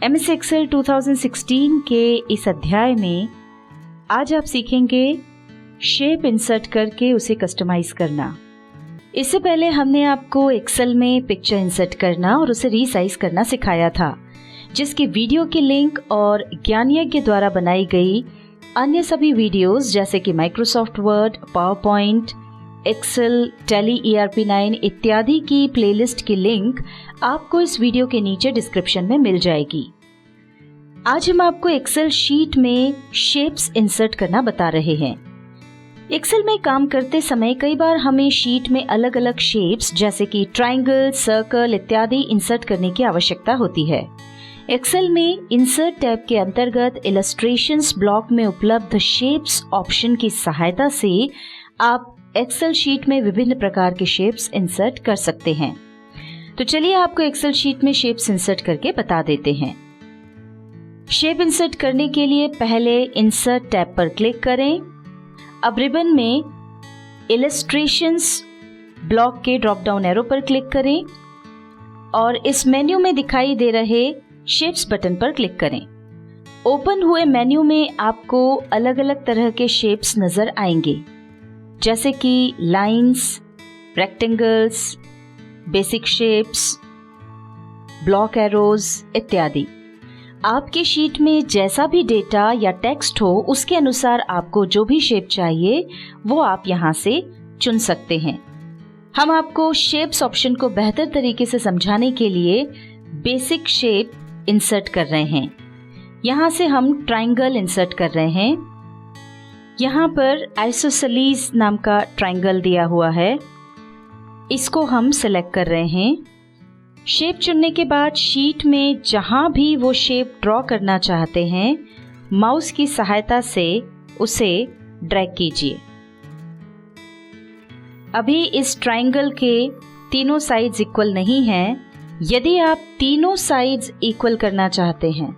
MS Excel 2016 के इस अध्याय में आज आप सीखेंगे शेप इंसर्ट करके उसे कस्टमाइज करना। इससे पहले हमने आपको एक्सेल में पिक्चर इंसर्ट करना और उसे रीसाइज करना सिखाया था, जिसकी वीडियो की लिंक और ज्ञानयज्ञ द्वारा बनाई गई अन्य सभी वीडियोस जैसे कि Microsoft Word, PowerPoint, Excel, Tally ERP9 इत्यादि की प्लेलिस्ट की लिंक आपको इस वीडियो के नीचे डिस्क्रिप्शन में मिल जाएगी। आज हम आपको एक्सेल शीट में शेप्स इंसर्ट करना बता रहे हैं। एक्सेल में काम करते समय कई बार हमें शीट में अलग अलग शेप्स जैसे कि ट्रायंगल, सर्कल इत्यादि इंसर्ट करने की आवश्यकता होती है। एक्सेल में इंसर्ट टैब के अंतर्गत इलस्ट्रेशंस ब्लॉक में उपलब्ध शेप्स ऑप्शन की सहायता से आप एक्सेल शीट में विभिन्न प्रकार के शेप्स इंसर्ट कर सकते हैं। तो चलिए आपको एक्सेल शीट में शेप्स इंसर्ट करके बता देते हैं। शेप इंसर्ट करने के लिए पहले इंसर्ट टैब पर क्लिक करें। अब रिबन में इलस्ट्रेशंस ब्लॉक के ड्रॉप डाउन एरो पर क्लिक करें और इस मेन्यू में दिखाई दे रहे शेप्स बटन पर क्लिक करें। ओपन हुए मेन्यू में आपको अलग अलग तरह के शेप्स नजर आएंगे, जैसे कि lines, rectangles, basic shapes, block arrows इत्यादि। आपकी शीट में जैसा भी डेटा या टेक्स्ट हो उसके अनुसार आपको जो भी शेप चाहिए वो आप यहाँ से चुन सकते हैं। हम आपको शेप्स ऑप्शन को बेहतर तरीके से समझाने के लिए बेसिक शेप इंसर्ट कर रहे हैं। यहाँ से हम ट्रायंगल इंसर्ट कर रहे हैं। यहाँ पर आइसोसेलेस नाम का ट्रायंगल दिया हुआ है, इसको हम सिलेक्ट कर रहे हैं। शेप चुनने के बाद शीट में जहाँ भी वो शेप ड्रॉ करना चाहते हैं माउस की सहायता से उसे ड्रैग कीजिए। अभी इस ट्रायंगल के तीनों साइड्स इक्वल नहीं हैं। यदि आप तीनों साइड्स इक्वल करना चाहते हैं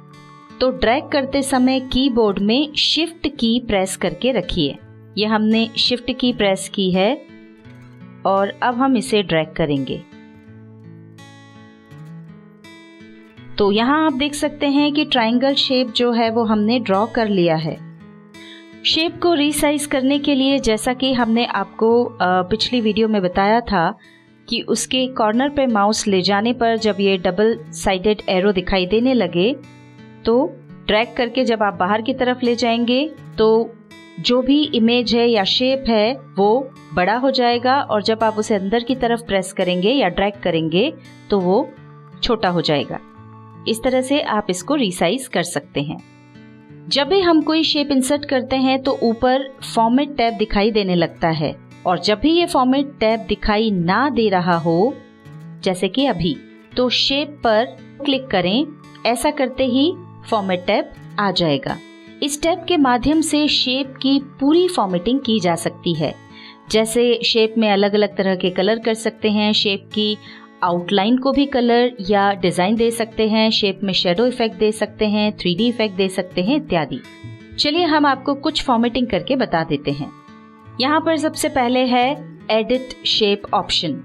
तो ड्रैग करते समय कीबोर्ड में शिफ्ट की प्रेस करके रखिए। यह हमने शिफ्ट की प्रेस की है और अब हम इसे ड्रैग करेंगे। तो यहाँ आप देख सकते हैं कि ट्रायंगल शेप जो है वो हमने ड्रॉ कर लिया है। शेप को रीसाइज करने के लिए जैसा कि हमने आपको पिछली वीडियो में बताया था कि उसके कॉर्नर पे माउस ले जाने पर जब ये डबल साइडेड एरो दिखाई देने लगे तो ड्रैग करके जब आप बाहर की तरफ ले जाएंगे तो जो भी इमेज है या शेप है वो बड़ा हो जाएगा और जब आप उसे अंदर की तरफ प्रेस करेंगे या ड्रैग करेंगे तो वो छोटा हो जाएगा। इस तरह से आप इसको रीसाइज कर सकते हैं। जब भी हम कोई शेप इंसर्ट करते हैं तो ऊपर फॉर्मेट टैब दिखाई देने लगता है और जब भी ये फॉर्मेट टैब दिखाई ना दे रहा हो, जैसे कि अभी, तो शेप पर क्लिक करें। ऐसा करते ही फॉर्मेट टैब आ जाएगा। इस टैब के माध्यम से शेप की पूरी फॉर्मेटिंग की जा सकती है। जैसे शेप में अलग अलग तरह के कलर कर सकते हैं, शेप की आउटलाइन को भी कलर या डिजाइन दे सकते हैं, शेप में शेडो इफेक्ट दे सकते हैं, 3D इफेक्ट दे सकते हैं इत्यादि। चलिए हम आपको कुछ फॉर्मेटिंग करके बता देते हैं। यहाँ पर सबसे पहले है एडिट शेप ऑप्शन।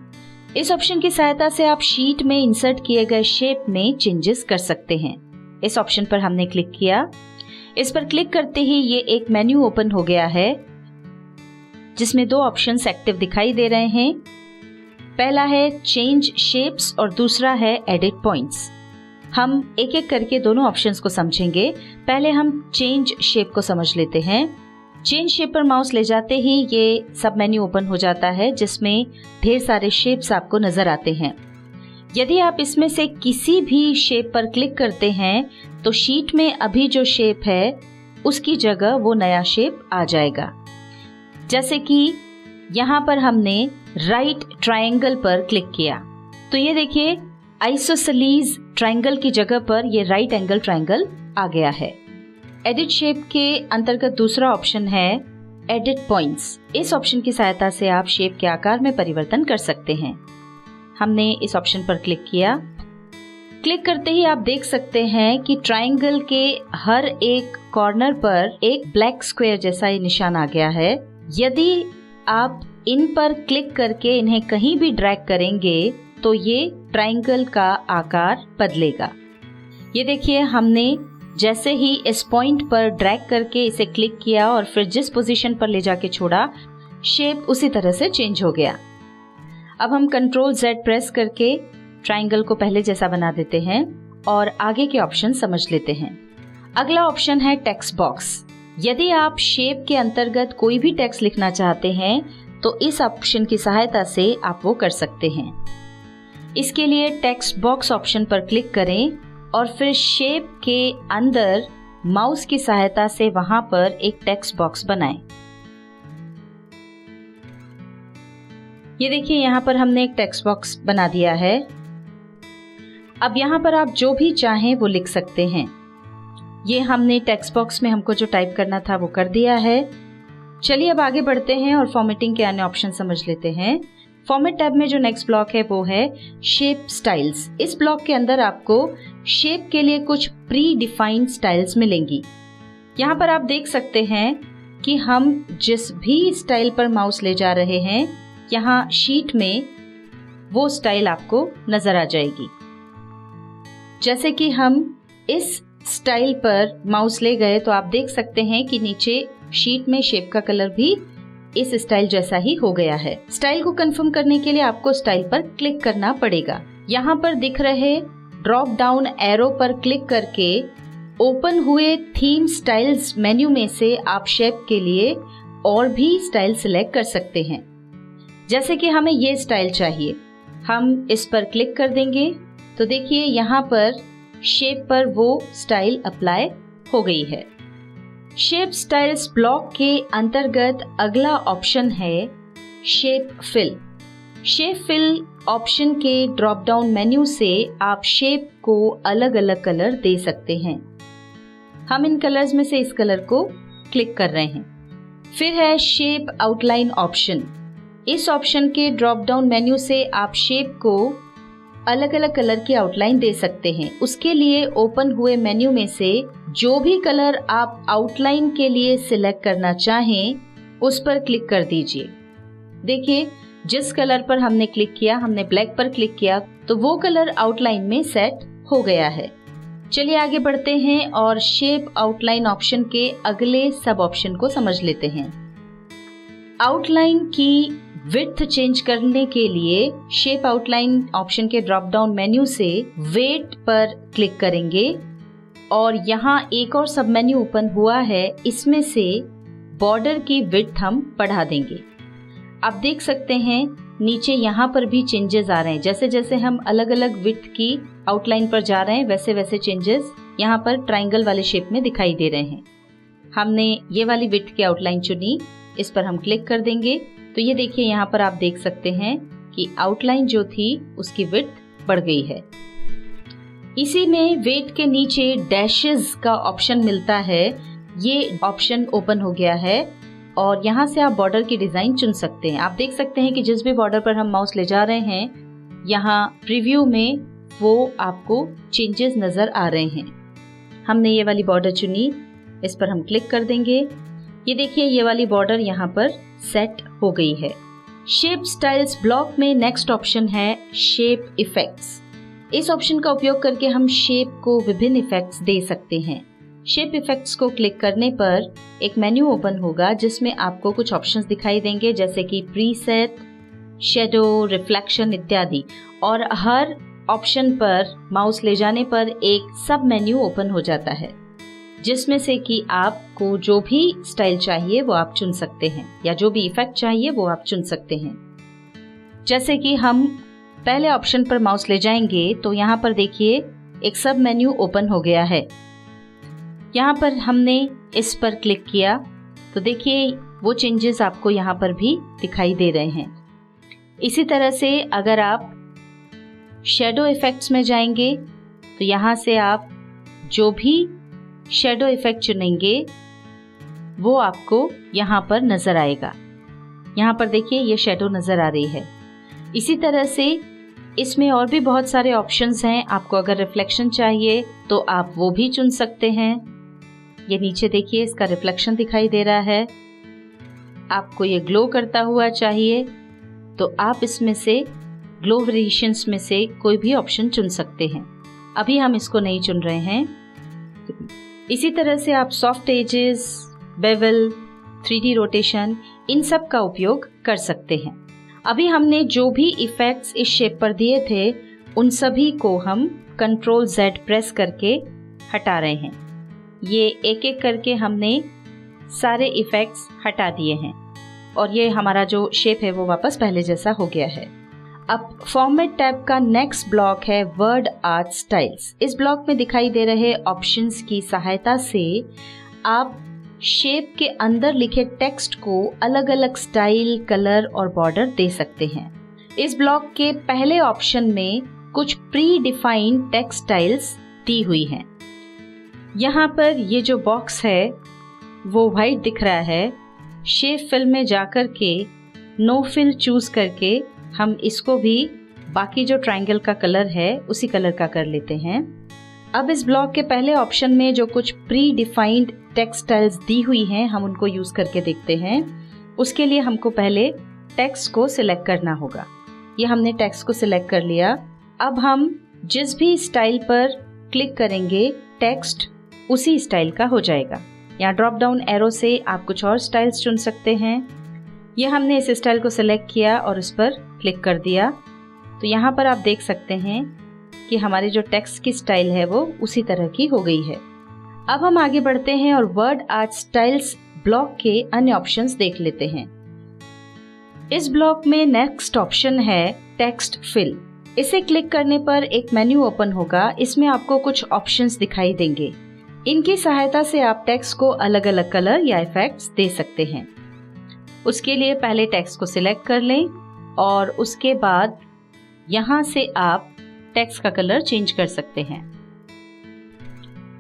इस ऑप्शन की सहायता से आप शीट में इंसर्ट किए गए शेप में चेंजेस कर सकते हैं। इस ऑप्शन पर हमने क्लिक किया। इस पर क्लिक करते ही ये एक मेन्यू ओपन हो गया है जिसमें दो ऑप्शंस एक्टिव दिखाई दे रहे हैं। पहला है चेंज शेप्स और दूसरा है एडिट पॉइंट्स। हम एक एक करके दोनों ऑप्शंस को समझेंगे। पहले हम चेंज शेप को समझ लेते हैं। चेंज शेप पर माउस ले जाते ही ये सब मेन्यू ओपन हो जाता है जिसमें ढेर सारे शेप्स आपको नजर आते हैं। यदि आप इसमें से किसी भी शेप पर क्लिक करते हैं तो शीट में अभी जो शेप है उसकी जगह वो नया शेप आ जाएगा। जैसे कि यहाँ पर हमने राइट ट्रायंगल पर क्लिक किया तो ये देखिए आइसोसेलेस ट्रायंगल की जगह पर ये राइट एंगल ट्रायंगल आ गया है। एडिट शेप के अंतर्गत दूसरा ऑप्शन है एडिट पॉइंट्स। इस ऑप्शन की सहायता से आप शेप के आकार में परिवर्तन कर सकते हैं। हमने इस ऑप्शन पर क्लिक किया। क्लिक करते ही आप देख सकते हैं कि ट्रायंगल के हर एक कॉर्नर पर एक ब्लैक स्क्वायर जैसा ये निशान आ गया है। यदि आप इन पर क्लिक करके इन्हें कहीं भी ड्रैग करेंगे तो ये ट्रायंगल का आकार बदलेगा। ये देखिए, हमने जैसे ही इस पॉइंट पर ड्रैग करके इसे क्लिक किया और फिर जिस पोजीशन पर ले जाके छोड़ा, शेप उसी तरह से चेंज हो गया। अब हम Ctrl Z प्रेस करके ट्राइंगल को पहले जैसा बना देते हैं और आगे के ऑप्शन समझ लेते हैं। अगला ऑप्शन है टेक्स्ट बॉक्स। यदि आप शेप के अंतर्गत कोई भी टेक्स्ट लिखना चाहते हैं तो इस ऑप्शन की सहायता से आप वो कर सकते हैं। इसके लिए टेक्स्ट बॉक्स ऑप्शन पर क्लिक करें और फिर शेप के अंदर माउस की सहायता से वहां पर एक टेक्स्ट बॉक्स बनाएं। ये देखिए, यहाँ पर हमने एक टेक्स्ट बॉक्स बना दिया है। अब यहाँ पर आप जो भी चाहें वो लिख सकते हैं। ये हमने टेक्स्ट बॉक्स में हमको जो टाइप करना था वो कर दिया है। चलिए अब आगे बढ़ते हैं और फॉर्मेटिंग के अन्य ऑप्शन समझ लेते हैं। फॉर्मेट टैब में जो नेक्स्ट ब्लॉक है वो है शेप स्टाइल्स। इस ब्लॉक के अंदर आपको शेप के लिए कुछ प्री डिफाइंड स्टाइल्स मिलेंगी। यहाँ पर आप देख सकते हैं कि हम जिस भी स्टाइल पर माउस ले जा रहे हैं, यहाँ शीट में वो स्टाइल आपको नजर आ जाएगी। जैसे कि हम इस स्टाइल पर माउस ले गए तो आप देख सकते हैं कि नीचे शीट में शेप का कलर भी इस स्टाइल जैसा ही हो गया है। स्टाइल को कंफर्म करने के लिए आपको स्टाइल पर क्लिक करना पड़ेगा। यहाँ पर दिख रहे ड्रॉप डाउन एरो पर क्लिक करके ओपन हुए थीम स्टाइल्स मेन्यू में से आप शेप के लिए और भी स्टाइल सिलेक्ट कर सकते हैं। जैसे कि हमें ये स्टाइल चाहिए, हम इस पर क्लिक कर देंगे तो देखिए यहाँ पर शेप पर वो स्टाइल अप्लाई हो गई है। शेप स्टाइल्स ब्लॉक के अंतर्गत अगला ऑप्शन है shape fill. Shape fill option के ड्रॉप डाउन मेन्यू से आप शेप को अलग अलग कलर दे सकते हैं। हम इन कलर्स में से इस कलर को क्लिक कर रहे हैं। फिर है शेप आउटलाइन ऑप्शन। इस ऑप्शन के ड्रॉप डाउन मेन्यू से आप शेप को अलग अलग कलर की आउटलाइन दे सकते हैं। उसके लिए ओपन हुए मेन्यू में से जो भी कलर आप आउटलाइन के लिए सिलेक्ट करना चाहें उस पर क्लिक कर दीजिए। देखिए, जिस कलर पर हमने क्लिक किया, हमने ब्लैक पर क्लिक किया तो वो कलर आउटलाइन में सेट हो गया है। चलिए आगे बढ़ते हैं और शेप आउटलाइन ऑप्शन के अगले सब ऑप्शन को समझ लेते हैं। आउटलाइन की विड्थ चेंज करने के लिए शेप आउटलाइन ऑप्शन के ड्रॉप डाउन मेन्यू से वेट पर क्लिक करेंगे और यहाँ एक और सब मेन्यू ओपन हुआ है, इसमें से बॉर्डर की विड्थ हम बढ़ा देंगे। आप देख सकते हैं नीचे यहाँ पर भी चेंजेस आ रहे हैं। जैसे जैसे हम अलग अलग विड्थ की आउटलाइन पर जा रहे हैं वैसे वैसे चेंजेस यहाँ पर ट्राइंगल वाले शेप में दिखाई दे रहे हैं। हमने ये वाली विड्थ की आउटलाइन चुनी, इस पर हम क्लिक कर देंगे तो ये देखिए यहाँ पर आप देख सकते हैं कि आउटलाइन जो थी उसकी विड्थ बढ़ गई है। इसी में वेट के नीचे डैशेस का ऑप्शन मिलता है। ये ऑप्शन ओपन हो गया है और यहाँ से आप बॉर्डर की डिजाइन चुन सकते हैं। आप देख सकते हैं कि जिस भी बॉर्डर पर हम माउस ले जा रहे हैं, यहाँ प्रीव्यू में वो आपको चेंजेस नजर आ रहे हैं। हमने ये वाली बॉर्डर चुनी, इस पर हम क्लिक कर देंगे। ये देखिए, ये वाली बॉर्डर यहाँ पर सेट हो गई है। शेप स्टाइल्स ब्लॉक में नेक्स्ट ऑप्शन है शेप इफेक्ट्स। इस ऑप्शन का उपयोग करके हम शेप को विभिन्न इफेक्ट्स दे सकते हैं। शेप इफेक्ट्स को क्लिक करने पर एक मेन्यू ओपन होगा जिसमें आपको कुछ ऑप्शंस दिखाई देंगे, जैसे कि प्रीसेट, शेडो, रिफ्लेक्शन इत्यादि। और हर ऑप्शन पर माउस ले जाने पर एक सब मेन्यू ओपन हो जाता है जिसमें से कि आपको जो भी स्टाइल चाहिए वो आप चुन सकते हैं या जो भी इफेक्ट चाहिए वो आप चुन सकते हैं। जैसे कि हम पहले ऑप्शन पर माउस ले जाएंगे तो यहाँ पर देखिए एक सब मेन्यू ओपन हो गया है। यहाँ पर हमने इस पर क्लिक किया तो देखिए वो चेंजेस आपको यहाँ पर भी दिखाई दे रहे हैं। इसी तरह से अगर आप शेडो इफेक्ट्स में जाएंगे तो यहाँ से आप जो भी शेडो इफेक्ट चुनेंगे वो आपको यहाँ पर नजर आएगा। यहाँ पर देखिए ये शेडो नजर आ रही है। इसी तरह से इसमें और भी बहुत सारे ऑप्शंस हैं। आपको अगर रिफ्लेक्शन चाहिए तो आप वो भी चुन सकते हैं। ये नीचे देखिए इसका रिफ्लेक्शन दिखाई दे रहा है। आपको ये ग्लो करता हुआ चाहिए तो आप इसमें से ग्लो वेरिएशंस में से कोई भी ऑप्शन चुन सकते हैं। अभी हम इसको नहीं चुन रहे हैं। इसी तरह से आप soft edges, bevel, 3D rotation, इन सब का उपयोग कर सकते हैं। अभी हमने जो भी इफेक्ट्स इस शेप पर दिए थे उन सभी को हम Ctrl Z प्रेस करके हटा रहे हैं। ये एक एक करके हमने सारे इफेक्ट्स हटा दिए हैं और ये हमारा जो शेप है वो वापस पहले जैसा हो गया है। अब फॉर्मेट टैब का नेक्स्ट ब्लॉक है वर्ड आर्ट स्टाइल्स। इस ब्लॉक में दिखाई दे रहे ऑप्शंस की सहायता से आप शेप के अंदर लिखे टेक्स्ट को अलग अलग स्टाइल, कलर और बॉर्डर दे सकते हैं। इस ब्लॉक के पहले ऑप्शन में कुछ प्री डिफाइंड टेक्स्ट स्टाइल्स दी हुई हैं। यहाँ पर ये जो बॉक्स है वो वाइट दिख रहा है। शेप फिल में जाकर के नो फिल चूज करके हम इसको भी बाकी जो ट्रायंगल का कलर है उसी कलर का कर लेते हैं। अब इस ब्लॉक के पहले ऑप्शन में जो कुछ प्री डिफाइंड टेक्स्ट स्टाइल्स दी हुई हैं हम उनको यूज करके देखते हैं। उसके लिए हमको पहले टेक्स्ट को सिलेक्ट करना होगा। ये हमने टेक्स्ट को सिलेक्ट कर लिया। अब हम जिस भी स्टाइल पर क्लिक करेंगे टेक्स्ट उसी स्टाइल का हो जाएगा। यहाँ ड्रॉप डाउन एरो से आप कुछ और स्टाइल्स चुन सकते हैं। ये हमने इस स्टाइल को सिलेक्ट किया और उस पर क्लिक कर दिया तो यहाँ पर आप देख सकते हैं कि हमारे जो टेक्स्ट की स्टाइल है वो उसी तरह की हो गई है। अब हम आगे बढ़ते हैं और वर्ड आर्ट स्टाइल्स ब्लॉक के अन्य ऑप्शंस देख लेते हैं। इस ब्लॉक में नेक्स्ट ऑप्शन है टेक्स्ट फिल। इसे क्लिक करने पर एक मेन्यू ओपन होगा। इसमें आपको कुछ ऑप्शंस दिखाई देंगे। इनकी सहायता से आप टेक्स्ट को अलग अलग कलर या इफेक्ट्स दे सकते हैं। उसके लिए पहले टेक्स्ट को सिलेक्ट कर लें और उसके बाद यहाँ से आप टेक्स्ट का कलर चेंज कर सकते हैं।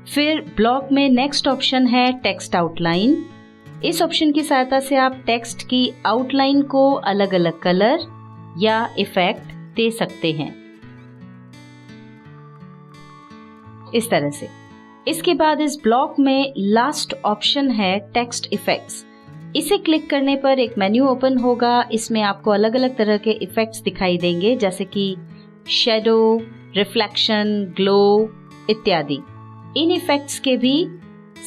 फिर ब्लॉक में नेक्स्ट ऑप्शन है टेक्स्ट आउटलाइन। इस ऑप्शन की सहायता से आप टेक्स्ट की आउटलाइन को अलग अलग कलर या इफेक्ट दे सकते हैं इस तरह से। इसके बाद इस ब्लॉक में लास्ट ऑप्शन है टेक्स्ट इफेक्ट्स। इसे क्लिक करने पर एक मेन्यू ओपन होगा। इसमें आपको अलग अलग तरह के इफेक्ट्स दिखाई देंगे जैसे कि शैडो, रिफ्लेक्शन, ग्लो इत्यादि। इन इफेक्ट्स के भी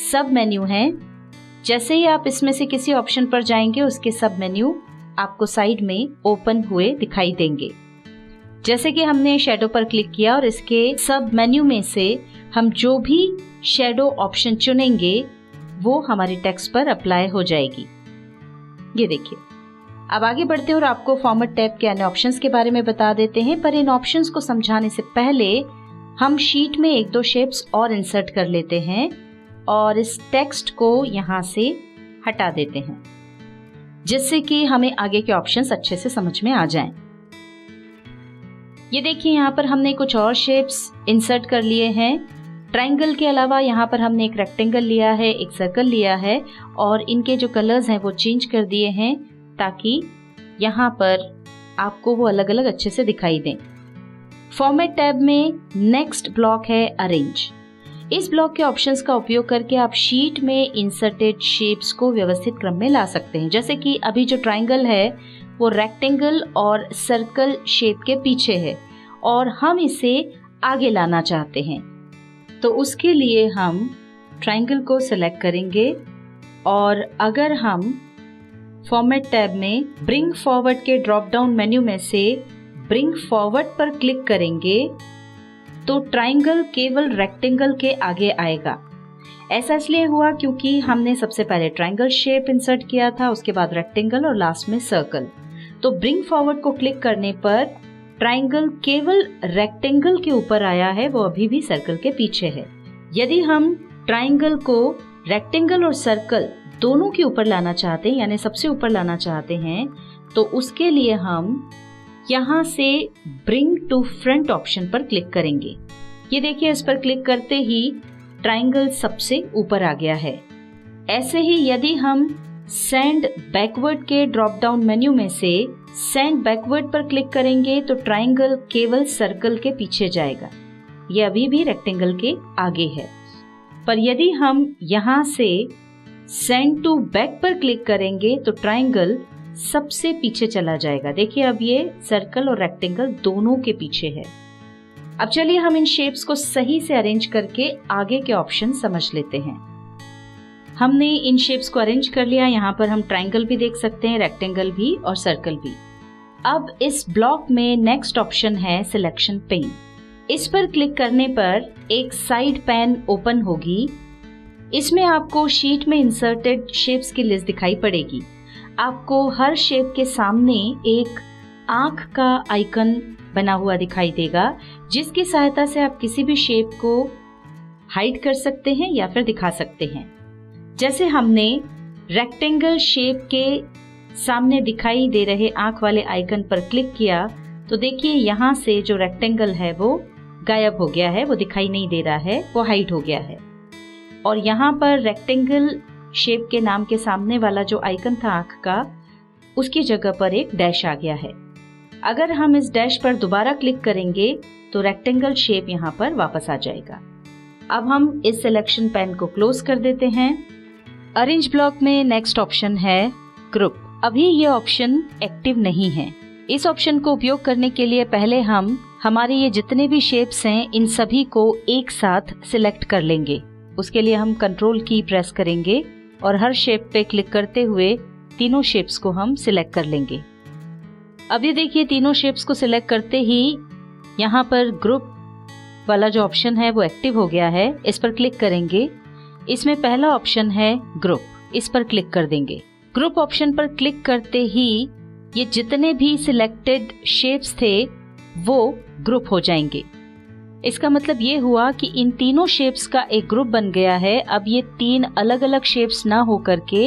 सब मेन्यू हैं। जैसे ही आप इसमें से किसी ऑप्शन पर जाएंगे उसके सब मेन्यू आपको साइड में ओपन हुए दिखाई देंगे। जैसे कि हमने शैडो पर क्लिक किया और इसके सब मेन्यू में से हम जो भी शैडो ऑप्शन चुनेंगे वो हमारे टेक्स्ट पर अप्लाई हो जाएगी। ये देखिए। अब आगे बढ़ते हैं और आपको फॉर्मेट टैब के अन्य ऑप्शंस के बारे में बता देते हैं। पर इन ऑप्शंस को समझाने से पहले हम शीट में एक दो शेप्स और इंसर्ट कर लेते हैं और इस टेक्स्ट को यहाँ से हटा देते हैं जिससे कि हमें आगे के ऑप्शंस अच्छे से समझ में आ जाएं। ये देखिए यहाँ पर हमने कुछ और शेप्स इंसर्ट कर लिए हैं। ट्रायंगल के अलावा यहाँ पर हमने एक रेक्टेंगल लिया है, एक सर्कल लिया है और इनके जो कलर्स हैं वो चेंज कर दिए हैं ताकि यहाँ पर आपको वो अलग अलग अच्छे से दिखाई दें। फॉर्मेट टैब में नेक्स्ट ब्लॉक है अरेंज। इस ब्लॉक के ऑप्शंस का उपयोग करके आप शीट में इंसर्टेड शेप्स को व्यवस्थित क्रम में ला सकते हैं। जैसे कि अभी जो ट्रायंगल है वो रेक्टेंगल और सर्कल शेप के पीछे है और हम इसे आगे लाना चाहते हैं तो उसके लिए हम ट्रायंगल को सिलेक्ट करेंगे और अगर हम फॉर्मेट टैब में ब्रिंग फॉरवर्ड के ड्रॉप डाउन मेन्यू में से ब्रिंग फॉरवर्ड पर क्लिक करेंगे तो ट्रायंगल केवल रेक्टेंगल के आगे आएगा। ऐसा इसलिए हुआ क्योंकि हमने सबसे पहले ट्रायंगल शेप इंसर्ट किया था, उसके बाद रेक्टेंगल और लास्ट में सर्कल। तो ब्रिंग फॉरवर्ड को क्लिक करने पर ट्रायंगल केवल रेक्टेंगल के ऊपर आया है, वो अभी भी सर्कल के पीछे है। यदि हम ट्रायंगल को रेक्टेंगल और सर्कल दोनों के ऊपर लाना चाहते हैं यानी सबसे ऊपर लाना चाहते हैं तो उसके लिए हम यहाँ से ब्रिंग टू फ्रंट ऑप्शन पर क्लिक करेंगे। ये देखिए, इस पर क्लिक करते ही ट्रायंगल सबसे ऊपर आ गया है। ऐसे ही यदि हम सेंड बैकवर्ड के ड्रॉप डाउन मेन्यू में से सेंड बैकवर्ड पर क्लिक करेंगे तो ट्रायंगल केवल सर्कल के पीछे जाएगा, ये अभी भी रेक्टेंगल के आगे है। पर यदि हम यहाँ से सेंड टू बैक पर क्लिक करेंगे तो ट्रायंगल सबसे पीछे चला जाएगा। देखिए अब ये सर्कल और रेक्टेंगल दोनों के पीछे है। अब चलिए हम इन शेप्स को सही से अरेंज करके आगे के ऑप्शन समझ लेते हैं। हमने इन शेप्स को अरेंज कर लिया। यहाँ पर हम ट्रायंगल भी देख सकते हैं, रेक्टेंगल भी और सर्कल भी। अब इस ब्लॉक में नेक्स्ट ऑप्शन है सिलेक्शन पेन। इस पर क्लिक करने पर एक साइड पैन ओपन होगी। इसमें आपको शीट में इंसर्टेड शेप्स की लिस्ट दिखाई पड़ेगी। आपको हर शेप के सामने एक आंख का आइकन बना हुआ दिखाई देगा, जिसकी सहायता से आप किसी भी शेप को हाइड कर सकते हैं या फिर दिखा सकते हैं। जैसे हमने रेक्टेंगल शेप के सामने दिखाई दे रहे आंख वाले आइकन पर क्लिक किया तो देखिए यहाँ से जो रेक्टेंगल है वो गायब हो गया है, वो दिखाई नहीं दे रहा है, वो हाइड हो गया है। और यहाँ पर रेक्टेंगल शेप के नाम के सामने वाला जो आइकन था आंख का, उसकी जगह पर एक डैश आ गया है। अगर हम इस डैश पर दोबारा क्लिक करेंगे तो रेक्टेंगल शेप यहाँ पर वापस आ जाएगा। अब हम इस सिलेक्शन पैन को क्लोज कर देते हैं। अरेंज ब्लॉक में नेक्स्ट ऑप्शन है ग्रुप। अभी ये ऑप्शन एक्टिव नहीं है। इस ऑप्शन को उपयोग करने के लिए पहले हम हमारे ये जितने भी शेप्स हैं इन सभी को एक साथ सिलेक्ट कर लेंगे। उसके लिए हम कंट्रोल की प्रेस करेंगे और हर शेप पे क्लिक करते हुए तीनों शेप्स को हम सिलेक्ट कर लेंगे। अब ये देखिए तीनों शेप्स को सिलेक्ट करते ही यहाँ पर ग्रुप वाला जो ऑप्शन है वो एक्टिव हो गया है। इस पर क्लिक करेंगे। इसमें पहला ऑप्शन है ग्रुप, इस पर क्लिक कर देंगे। ग्रुप ऑप्शन पर क्लिक करते ही ये जितने भी सिलेक्टेड शेप्स थे वो ग्रुप हो जाएंगे। इसका मतलब ये हुआ कि इन तीनों शेप्स का एक ग्रुप बन गया है। अब ये तीन अलग अलग शेप्स ना हो करके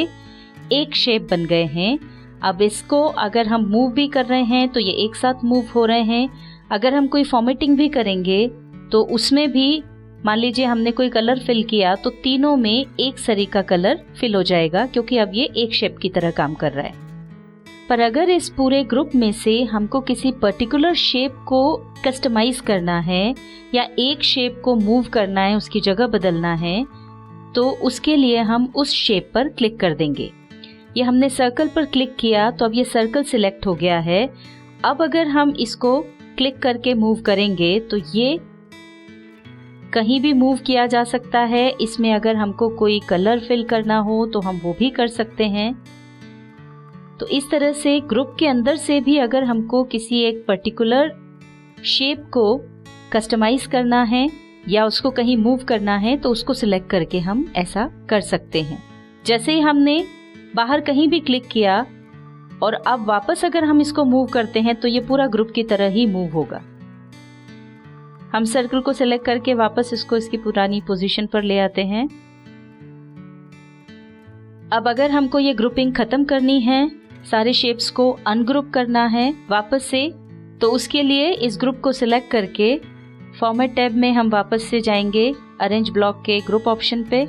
एक शेप बन गए हैं। अब इसको अगर हम मूव भी कर रहे हैं तो ये एक साथ मूव हो रहे हैं। अगर हम कोई फॉर्मेटिंग भी करेंगे तो उसमें भी मान लीजिए हमने कोई कलर फिल किया तो तीनों में एक सरी का कलर फिल हो जाएगा, क्योंकि अब ये एक शेप की तरह काम कर रहा है। पर अगर इस पूरे ग्रुप में से हमको किसी पर्टिकुलर शेप को कस्टमाइज करना है या एक शेप को मूव करना है, उसकी जगह बदलना है, तो उसके लिए हम उस शेप पर क्लिक कर देंगे। ये हमने सर्कल पर क्लिक किया तो अब ये सर्कल सिलेक्ट हो गया है। अब अगर हम इसको क्लिक करके मूव करेंगे तो ये कहीं भी मूव किया जा सकता है। इसमें अगर हमको कोई कलर फिल करना हो तो हम वो भी कर सकते हैं। तो इस तरह से ग्रुप के अंदर से भी अगर हमको किसी एक पर्टिकुलर शेप को कस्टमाइज करना है या उसको कहीं मूव करना है तो उसको सिलेक्ट करके हम ऐसा कर सकते हैं। जैसे ही हमने बाहर कहीं भी क्लिक किया और अब वापस अगर हम इसको मूव करते हैं तो ये पूरा ग्रुप की तरह ही मूव होगा। हम सर्कल को सिलेक्ट करके वापस इसको इसकी पुरानी पोजीशन पर ले आते हैं। अब अगर हमको ये ग्रुपिंग खत्म करनी है, सारे शेप्स को अनग्रुप करना है वापस से, तो उसके लिए इस ग्रुप को सिलेक्ट करके फॉर्मेट टैब में हम वापस से जाएंगे अरेंज ब्लॉक के ग्रुप ऑप्शन पे।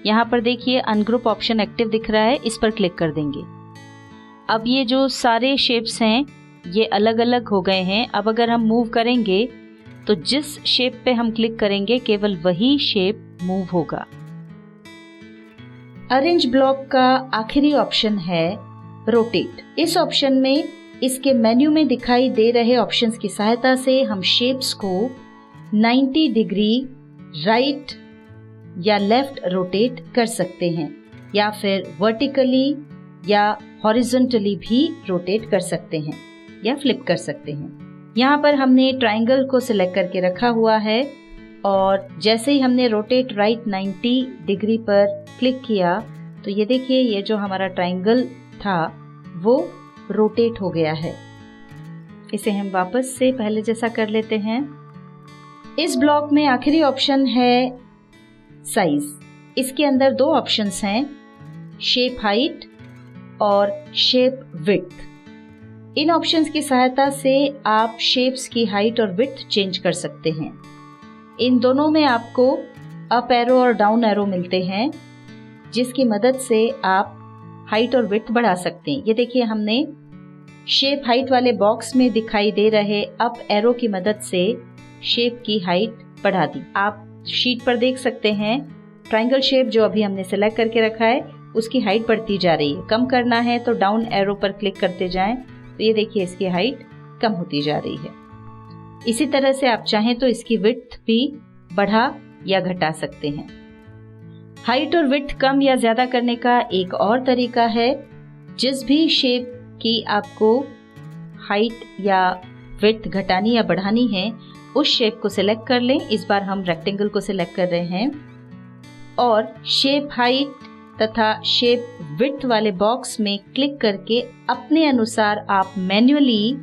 यहाँ पर देखिए अनग्रुप ऑप्शन एक्टिव दिख रहा है, इस पर क्लिक कर देंगे। अब ये जो सारे शेप्स हैं ये अलग अलग हो गए हैं। अब अगर हम मूव करेंगे तो जिस शेप पे हम क्लिक करेंगे केवल वही शेप मूव होगा। अरेंज ब्लॉक का आखिरी ऑप्शन है रोटेट। इस ऑप्शन में इसके मेन्यू में दिखाई दे रहे ऑप्शंस की सहायता से हम शेप्स को 90 डिग्री राइट या लेफ्ट रोटेट कर सकते हैं या फिर वर्टिकली या हॉरिजॉन्टली भी रोटेट कर सकते हैं या फ्लिप कर सकते हैं। यहाँ पर हमने ट्रायंगल को सिलेक्ट करके रखा हुआ है और जैसे ही हमने रोटेट राइट 90 डिग्री पर क्लिक किया तो ये देखिए ये जो हमारा ट्रायंगल था वो रोटेट हो गया है। इसे हम वापस से पहले जैसा कर लेते हैं। इस ब्लॉक में आखिरी ऑप्शन है साइज। इसके अंदर दो ऑप्शंस हैं, शेप हाइट और शेप विड्थ। इन ऑप्शंस की सहायता से आप शेप्स की हाइट और विड्थ चेंज कर सकते हैं। इन दोनों में आपको अप एरो और डाउन एरो मिलते हैं जिसकी मदद से आप हाइट और विड्थ बढ़ा सकते हैं। ये देखिए हमने शेप हाइट वाले बॉक्स में दिखाई दे रहे अप एरो की मदद से शेप की हाइट बढ़ा दी। आप शीट पर देख सकते हैं ट्रायंगल शेप जो अभी हमने सेलेक्ट करके रखा है उसकी हाइट बढ़ती जा रही है। कम करना है तो डाउन एरो पर क्लिक करते जाएं तो ये देखिए इसकी हाइट कम होती जा रही है। इसी तरह से आप चाहें तो इसकी विड्थ भी बढ़ा या घटा सकते हैं। हाइट और विड्थ कम या ज़्यादा करने का एक और तरीका है, जिस भी शेप की आपको हाइट या विड्थ घटानी या बढ़ानी है उस शेप को सिलेक्ट कर लें। इस बार हम रेक्टेंगल को सिलेक्ट कर रहे हैं और शेप हाइट तथा शेप विड्थ वाले बॉक्स में क्लिक करके अपने अनुसार आप मैन्युअली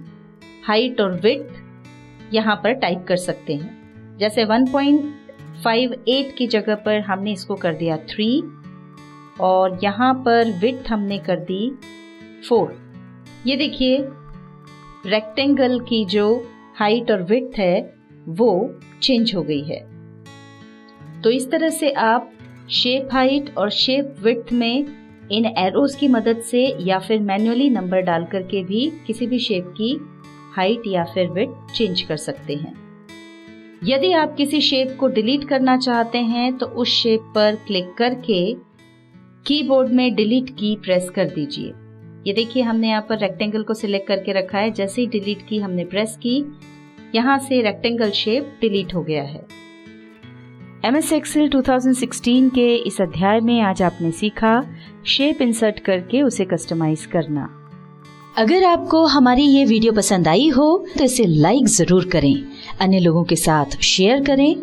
हाइट और विड्थ यहाँ पर टाइप कर सकते हैं। जैसे 1.58 की जगह पर हमने इसको कर दिया 3 और यहाँ पर विड्थ हमने कर दी 4। ये देखिए रेक्टेंगल की जो हाइट और विड्थ है वो चेंज हो गई है। तो इस तरह से आप शेप हाइट और शेप विड्थ में इन एरोज की मदद से या फिर मैन्युअली नंबर डाल करके भी किसी भी शेप की हाइट या फिर विड्थ चेंज कर सकते हैं। यदि आप किसी शेप को डिलीट करना चाहते हैं तो उस शेप पर क्लिक करके कीबोर्ड में डिलीट की प्रेस कर दीजिए। ये देखिए हमने यहाँ पर रेक्टेंगल को सिलेक्ट करके रखा है, जैसे ही डिलीट की हमने प्रेस की, यहाँ से रेक्टेंगल शेप डिलीट हो गया है। MS Excel 2016 के इस अध्याय में आज आपने सीखा शेप इंसर्ट करके उसे कस्टमाइज करना। अगर आपको हमारी ये वीडियो पसंद आई हो तो इसे लाइक जरूर करें, अन्य लोगों के साथ शेयर करें